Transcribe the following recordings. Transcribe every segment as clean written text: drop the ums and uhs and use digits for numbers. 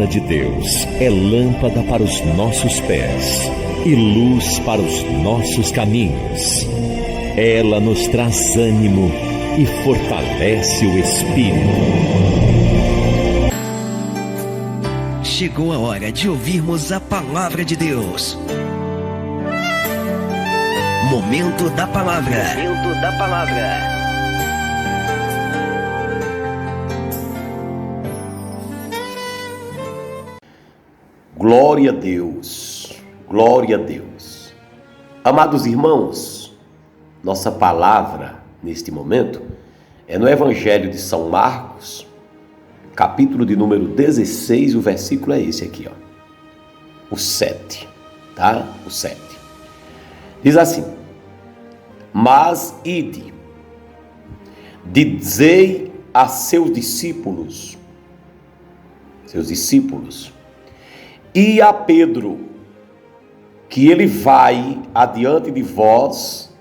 palavra de Deus é lâmpada para os nossos pés e luz para os nossos caminhos. Ela nos traz ânimo e fortalece o espírito. Chegou a hora de ouvirmos a palavra de Deus. Momento da palavra. Momento da palavra. Glória a Deus, glória a Deus. Amados irmãos, nossa palavra neste momento é no Evangelho de São Marcos, capítulo de número 16, o versículo é esse aqui, ó. O 7, tá? O 7. Diz assim: Mas ide, dizei a seus discípulos, e a Pedro, que ele vai adiante de vós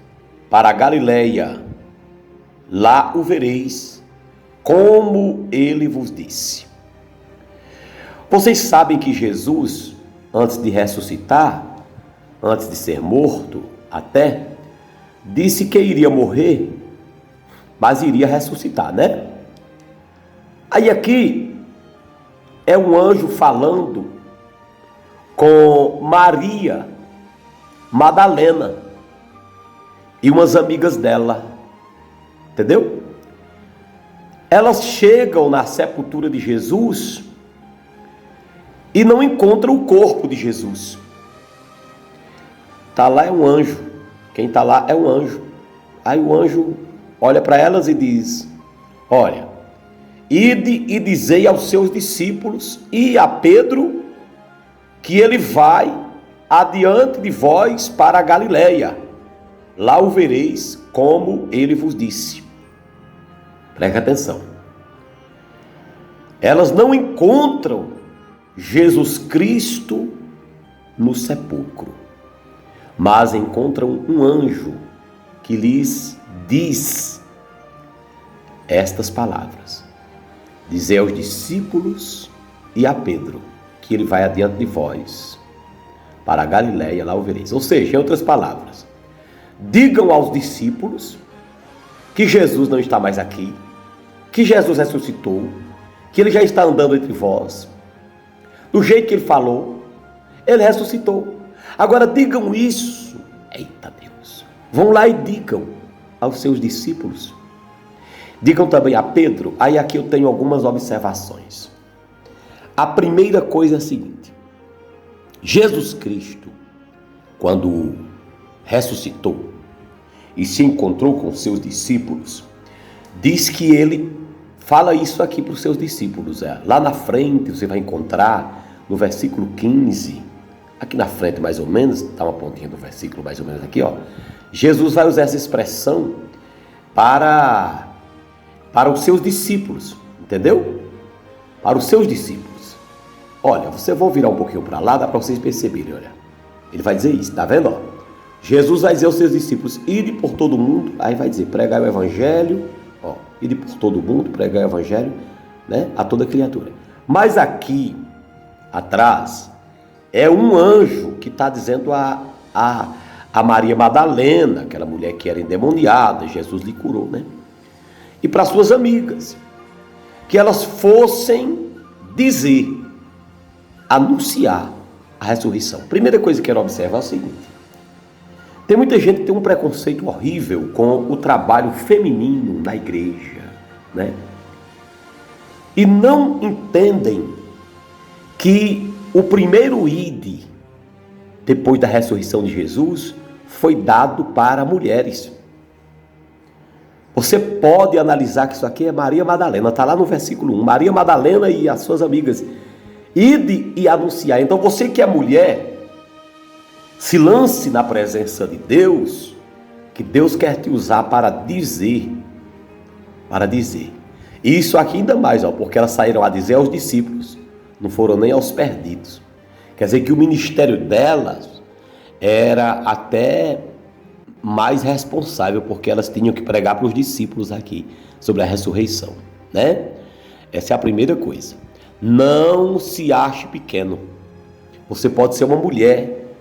para a Galileia, lá o vereis, como ele vos disse. Vocês sabem que Jesus, antes de ressuscitar, antes de ser morto até, disse que iria morrer, mas iria ressuscitar, né? Aí aqui é um anjo falando com Maria Madalena e umas amigas dela, entendeu? Elas chegam na sepultura de Jesus e não encontram o corpo de Jesus. Tá lá é um anjo, quem tá lá é um anjo. Aí o anjo olha para elas e diz: olha, ide e dizei aos seus discípulos e a Pedro que ele vai adiante de vós para a Galileia, lá o vereis como ele vos disse. Preste atenção. Elas não encontram Jesus Cristo no sepulcro, mas encontram um anjo que lhes diz estas palavras: dizei aos discípulos e a Pedro que ele vai adiante de vós para a Galileia, lá o vereis. Ou seja, em outras palavras, digam aos discípulos que Jesus não está mais aqui, que Jesus ressuscitou, que ele já está andando entre vós, do jeito que ele falou, ele ressuscitou. Agora digam isso, eita Deus, vão lá e digam aos seus discípulos, digam também a Pedro. Aí aqui eu tenho algumas observações. A primeira coisa é a seguinte: Jesus Cristo, quando ressuscitou e se encontrou com seus discípulos, diz que ele fala isso aqui para os seus discípulos. Lá na frente você vai encontrar no versículo 15, aqui na frente mais ou menos, dá uma pontinha do versículo mais ou menos aqui, ó. Jesus vai usar essa expressão para os seus discípulos, entendeu? Para os seus discípulos. Olha, você vai virar um pouquinho para lá, dá para vocês perceberem, olha. Ele vai dizer isso, tá vendo? Ó? Jesus vai dizer aos seus discípulos: ide por todo mundo, aí vai dizer, pregai o evangelho, ó, ide por todo mundo, pregai o evangelho, né, a toda criatura. Mas aqui, atrás, é um anjo que está dizendo a Maria Madalena, aquela mulher que era endemoniada, Jesus lhe curou, né? E para suas amigas, que elas fossem dizer, anunciar a ressurreição. Primeira coisa que eu quero observar é o seguinte: tem muita gente que tem um preconceito horrível com o trabalho feminino na igreja, né? E não entendem que o primeiro ide, depois da ressurreição de Jesus, foi dado para mulheres. Você pode analisar que isso aqui é Maria Madalena, está lá no versículo 1, Maria Madalena e as suas amigas, ide e anunciar. Então você que é mulher, se lance na presença de Deus, que Deus quer te usar para dizer. E isso aqui ainda mais, ó, porque elas saíram a dizer aos discípulos, não foram nem aos perdidos. Quer dizer que o ministério delas era até mais responsável, porque elas tinham que pregar para os discípulos aqui sobre a ressurreição, né? Essa é a primeira coisa. Não se ache pequeno. Você pode ser uma mulher,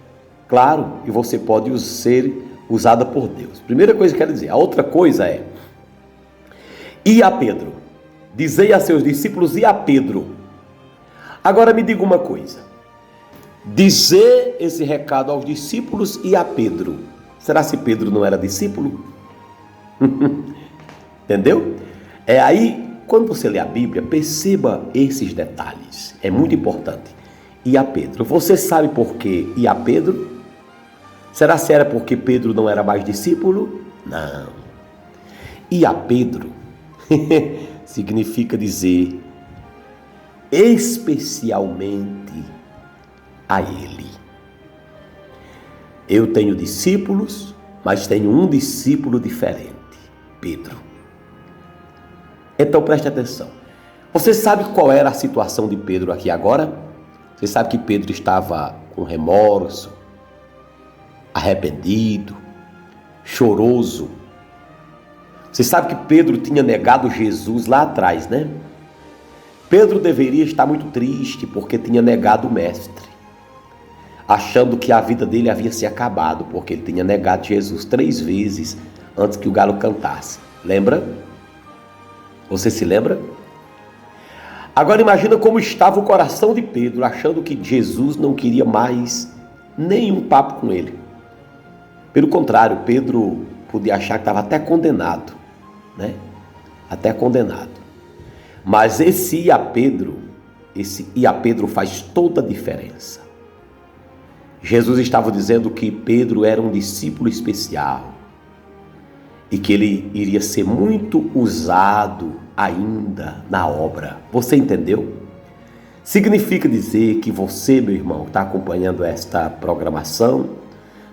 claro, e você pode ser usada por Deus. Primeira coisa que eu quero dizer. A outra coisa é: e a Pedro? Dizei a seus discípulos, e a Pedro? Agora me diga uma coisa. Dizer esse recado aos discípulos e a Pedro. Será se Pedro não era discípulo? Entendeu? É aí, quando você lê a Bíblia, perceba esses detalhes. É muito importante. E a Pedro? Você sabe por quê? E a Pedro? Será se era porque Pedro não era mais discípulo? Não. E a Pedro significa dizer especialmente a ele. Eu tenho discípulos, mas tenho um discípulo diferente, Pedro. Então preste atenção. Você sabe qual era a situação de Pedro aqui agora? Você sabe que Pedro estava com remorso, arrependido, choroso. Você sabe que Pedro tinha negado Jesus lá atrás, né? Pedro deveria estar muito triste porque tinha negado o mestre, achando que a vida dele havia se acabado, porque ele tinha negado Jesus 3 vezes antes que o galo cantasse. Lembra? Você se lembra? Agora imagina como estava o coração de Pedro, achando que Jesus não queria mais nenhum papo com ele. Pelo contrário, Pedro podia achar que estava até condenado, né? Até condenado. Mas esse ir a Pedro faz toda a diferença. Jesus estava dizendo que Pedro era um discípulo especial e que ele iria ser muito usado ainda na obra. Você entendeu? Significa dizer que você, meu irmão, está acompanhando esta programação,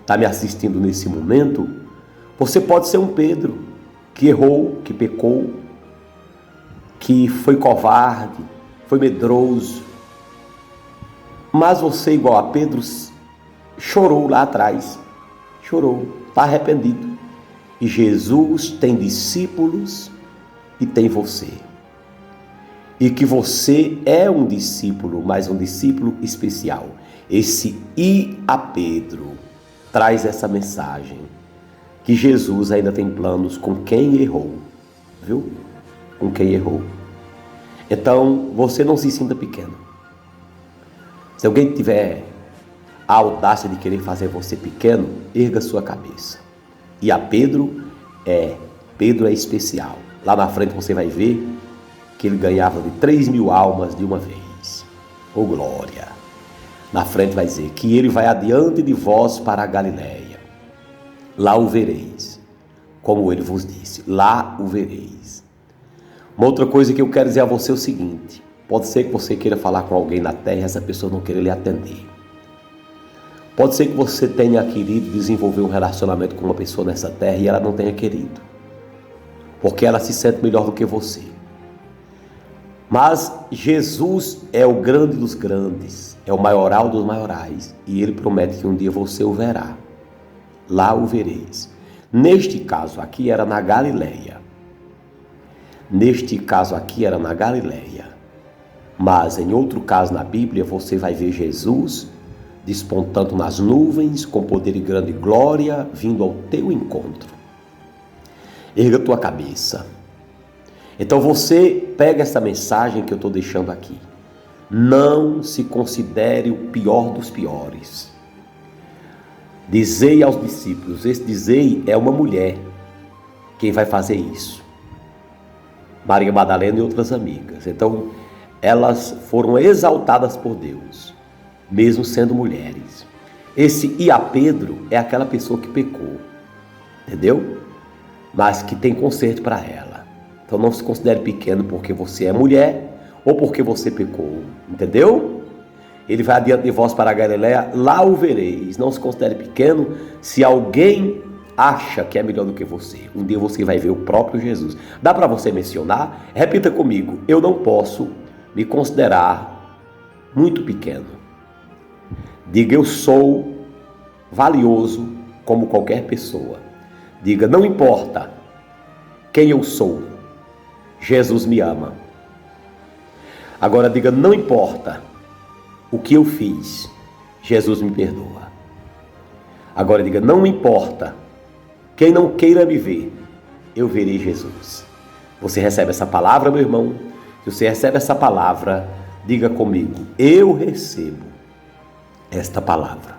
está me assistindo nesse momento, você pode ser um Pedro que errou, que pecou, que foi covarde, foi medroso. Mas você, igual a Pedro, chorou lá atrás, chorou, está arrependido. E Jesus tem discípulos e tem você. E que você é um discípulo, mas um discípulo especial. Esse I a Pedro traz essa mensagem, que Jesus ainda tem planos com quem errou, viu? Com quem errou. Então, você não se sinta pequeno. Se alguém tiver a audácia de querer fazer você pequeno, erga sua cabeça. E a Pedro é especial. Lá na frente você vai ver que ele ganhava de 3.000 almas de uma vez. Oh glória! Na frente vai dizer que ele vai adiante de vós para a Galileia. Lá o vereis, como ele vos disse, lá o vereis. Uma outra coisa que eu quero dizer a você é o seguinte: pode ser que você queira falar com alguém na terra e essa pessoa não queira lhe atender. Pode ser que você tenha querido desenvolver um relacionamento com uma pessoa nessa terra e ela não tenha querido, porque ela se sente melhor do que você. Mas Jesus é o grande dos grandes, é o maioral dos maiorais, e ele promete que um dia você o verá. Lá o vereis. Neste caso aqui era na Galileia. Mas em outro caso na Bíblia você vai ver Jesus despontando nas nuvens com poder e grande glória vindo ao teu encontro. Erga tua cabeça. Então você pega essa mensagem que eu estou deixando aqui. Não se considere o pior dos piores. Dizei aos discípulos. Esse dizei é uma mulher quem vai fazer isso. Maria Madalena e outras amigas. Então elas foram exaltadas por Deus, mesmo sendo mulheres. Esse e a Pedro é aquela pessoa que pecou, entendeu? Mas que tem conserto para ela. Então não se considere pequeno porque você é mulher ou porque você pecou, entendeu? Ele vai adiante de vós para a Galileia, lá o vereis. Não se considere pequeno se alguém acha que é melhor do que você. Um dia você vai ver o próprio Jesus. Dá para você mencionar? Repita comigo: eu não posso me considerar muito pequeno. Diga: eu sou valioso como qualquer pessoa. Diga: não importa quem eu sou, Jesus me ama. Agora diga: não importa o que eu fiz, Jesus me perdoa. Agora diga: não importa quem não queira me ver, eu verei Jesus. Você recebe essa palavra, meu irmão? Se você recebe essa palavra, diga comigo: eu recebo esta palavra.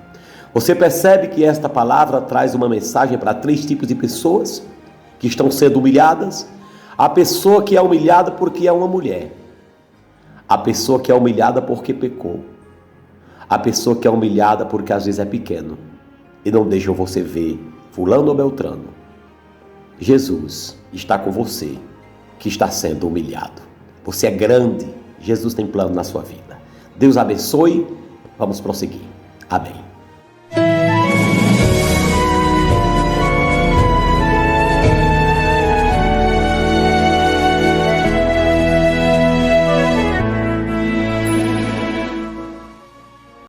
Você percebe que esta palavra traz uma mensagem para 3 tipos de pessoas que estão sendo humilhadas? A pessoa que é humilhada porque é uma mulher. A pessoa que é humilhada porque pecou. A pessoa que é humilhada porque às vezes é pequeno e não deixa você ver fulano ou beltrano. Jesus está com você que está sendo humilhado. Você é grande. Jesus tem plano na sua vida. Deus abençoe. Vamos prosseguir. Amém.